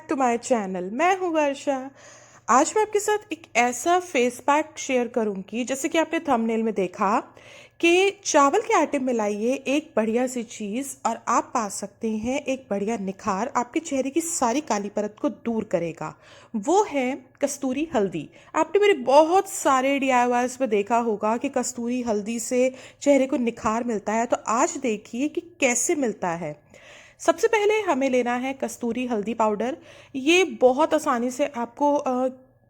Back to my channel. मैं हूँ वर्षा। आज मैं आपके साथ एक ऐसा फेस पैक शेयर करूँगी, जैसे कि आपने थंबनेल में देखा कि चावल के आटे में मिलाइए एक बढ़िया सी चीज़ और आप पा सकते हैं एक बढ़िया निखार। आपके चेहरे की सारी काली परत को दूर करेगा। वो है कस्तूरी हल्दी। आपने मेरे बहुत सारे DIYs में देखा होगा कि कस्तूरी हल्दी से चेहरे को निखार मिलता है, तो आज देखिए कि कैसे मिलता है। सबसे पहले हमें लेना है कस्तूरी हल्दी पाउडर। ये बहुत आसानी से आपको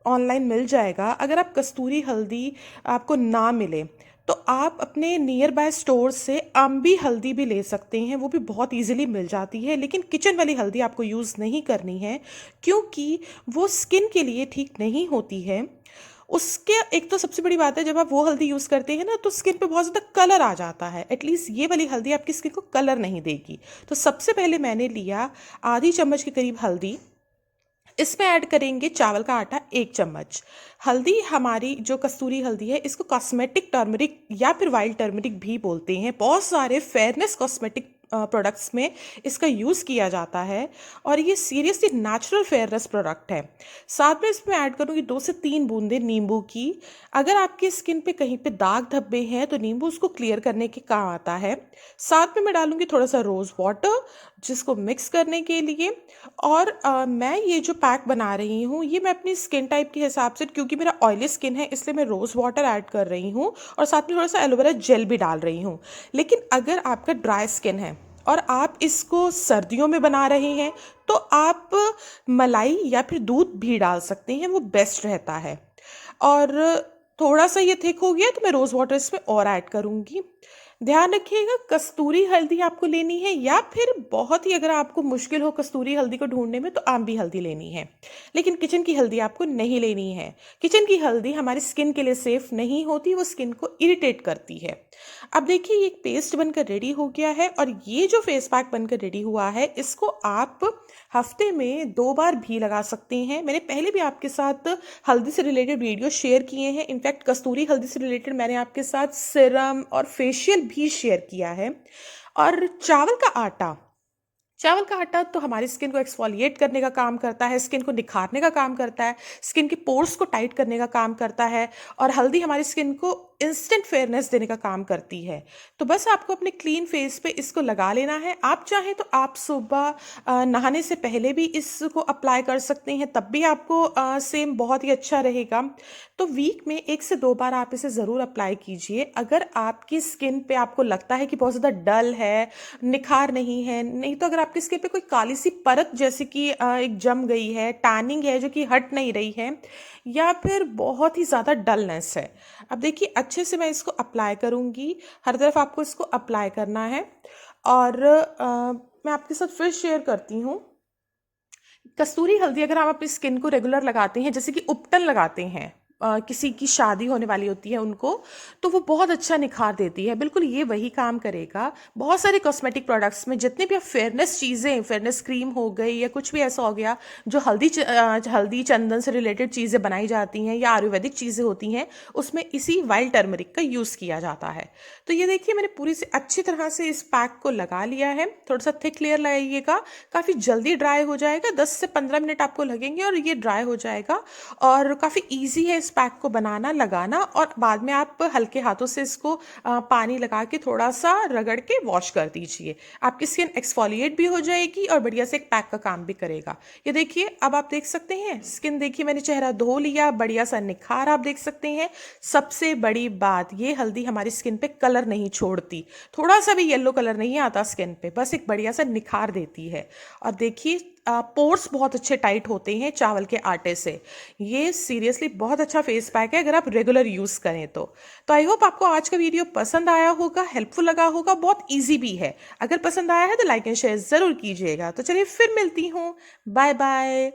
ऑनलाइन मिल जाएगा। अगर आप कस्तूरी हल्दी आपको ना मिले तो आप अपने नियर बाय स्टोर से अम्बी हल्दी भी ले सकते हैं, वो भी बहुत इजीली मिल जाती है। लेकिन किचन वाली हल्दी आपको यूज़ नहीं करनी है, क्योंकि वो स्किन के लिए ठीक नहीं होती है। उसके एक तो सबसे बड़ी बात है, जब आप वो हल्दी यूज़ करते हैं ना तो स्किन पे बहुत ज़्यादा कलर आ जाता है। एटलीस्ट ये वाली हल्दी आपकी स्किन को कलर नहीं देगी। तो सबसे पहले मैंने लिया आधी चम्मच के करीब हल्दी। इसमें ऐड करेंगे चावल का आटा 1 चम्मच। हल्दी हमारी जो कस्तूरी हल्दी है, इसको कॉस्मेटिक टर्मरिक या फिर वाइल्ड टर्मरिक भी बोलते हैं। बहुत सारे फेयरनेस कॉस्मेटिक प्रोडक्ट्स में इसका यूज़ किया जाता है और ये सीरियसली नेचुरल फेयरनेस प्रोडक्ट है। साथ में इसमें ऐड करूँगी 2 से 3 बूंदे नींबू की। अगर आपकी स्किन पे कहीं पे दाग धब्बे हैं तो नींबू उसको क्लियर करने के काम आता है। साथ में मैं डालूंगी थोड़ा सा रोज़ वाटर, जिसको मिक्स करने के लिए। और मैं ये जो पैक बना रही हूँ, ये मैं अपनी स्किन टाइप के हिसाब से, क्योंकि मेरा ऑयली स्किन है इसलिए मैं रोज़ वाटर ऐड कर रही हूँ और साथ में थोड़ा सा एलोवेरा जेल भी डाल रही हूँ। लेकिन अगर आपका ड्राई स्किन है और आप इसको सर्दियों में बना रहे हैं तो आप मलाई या फिर दूध भी डाल सकते हैं, वो बेस्ट रहता है। और थोड़ा सा ये थिक हो गया तो मैं रोज़ वाटर इसमें और ऐड करूँगी। ध्यान रखिएगा, कस्तूरी हल्दी आपको लेनी है, या फिर बहुत ही अगर आपको मुश्किल हो कस्तूरी हल्दी को ढूंढने में तो आंबी हल्दी लेनी है। लेकिन किचन की हल्दी आपको नहीं लेनी है। किचन की हल्दी हमारी स्किन के लिए सेफ नहीं होती, वो स्किन को इरिटेट करती है। अब देखिए, ये एक पेस्ट बनकर रेडी हो गया है और ये जो फेस पैक बनकर रेडी हुआ है, इसको आप हफ्ते में 2 बार भी लगा सकते हैं। मैंने पहले भी आपके साथ हल्दी से रिलेटेड वीडियो शेयर किए हैं। इनफैक्ट कस्तूरी हल्दी से रिलेटेड मैंने आपके साथ सिरम और फेशियल भी शेयर किया है। और चावल का आटा तो हमारी स्किन को एक्सफोलिएट करने का काम करता है, स्किन को निखारने का काम करता है, स्किन के पोर्स को टाइट करने का काम करता है। और हल्दी हमारी स्किन को इंस्टेंट फेयरनेस देने का काम करती है। तो बस आपको अपने क्लीन फेस पे इसको लगा लेना है। आप चाहें तो आप सुबह नहाने से पहले भी इसको अप्लाई कर सकते हैं, तब भी आपको सेम बहुत ही अच्छा रहेगा। तो वीक में 1 से 2 बार आप इसे ज़रूर अप्लाई कीजिए। अगर आपकी स्किन पे आपको लगता है कि बहुत ज़्यादा डल है, निखार नहीं है, नहीं तो अगर आपकी स्किन पे कोई काली सी परत जैसे कि एक जम गई है, टैनिंग है जो कि हट नहीं रही है, या फिर बहुत ही ज़्यादा डलनेस है। अब देखिए, अच्छे से मैं इसको अप्लाई करूँगी। हर तरफ आपको इसको अप्लाई करना है। और मैं आपके साथ फिर शेयर करती हूँ, कस्तूरी हल्दी अगर आप अपनी स्किन को रेगुलर लगाते हैं, जैसे कि उपटन लगाते हैं, किसी की शादी होने वाली होती है उनको, तो वो बहुत अच्छा निखार देती है। बिल्कुल ये वही काम करेगा। बहुत सारे कॉस्मेटिक प्रोडक्ट्स में जितने भी आप फेयरनेस चीज़ें, फेयरनेस क्रीम हो गई या कुछ भी ऐसा हो गया जो हल्दी चंदन से रिलेटेड चीज़ें बनाई जाती हैं या आयुर्वेदिक चीज़ें होती हैं, उसमें इसी वाइल्ड टर्मरिक का यूज़ किया जाता है। तो ये देखिए, मैंने पूरी से अच्छी तरह से इस पैक को लगा लिया है। थोड़ा सा थिक लेयर लगाइएगा, काफ़ी जल्दी ड्राई हो जाएगा। 10 से 15 मिनट आपको लगेंगे और ये ड्राई हो जाएगा। और काफ़ी ईजी है इस पैक को बनाना, लगाना, और बाद में आप हल्के हाथों से इसको पानी लगा के थोड़ा सा रगड़ के वॉश कर दीजिए। आपकी स्किन एक्सफोलिएट भी हो जाएगी और बढ़िया से एक पैक का काम भी करेगा। ये देखिए, अब आप देख सकते हैं स्किन, देखिए मैंने चेहरा धो लिया, बढ़िया सा निखार आप देख सकते हैं। सबसे बड़ी बात, ये हल्दी हमारी स्किन पे कलर नहीं छोड़ती, थोड़ा सा भी येलो कलर नहीं आता स्किन पे, बस एक बढ़िया सा निखार देती है। और देखिए, पोर्स बहुत अच्छे टाइट होते हैं चावल के आटे से। ये सीरियसली बहुत अच्छा फेस पैक है अगर आप रेगुलर यूज़ करें तो आई होप आपको आज का वीडियो पसंद आया होगा, हेल्पफुल लगा होगा। बहुत इजी भी है। अगर पसंद आया है तो लाइक एंड शेयर ज़रूर कीजिएगा। तो चलिए फिर मिलती हूँ। Bye bye.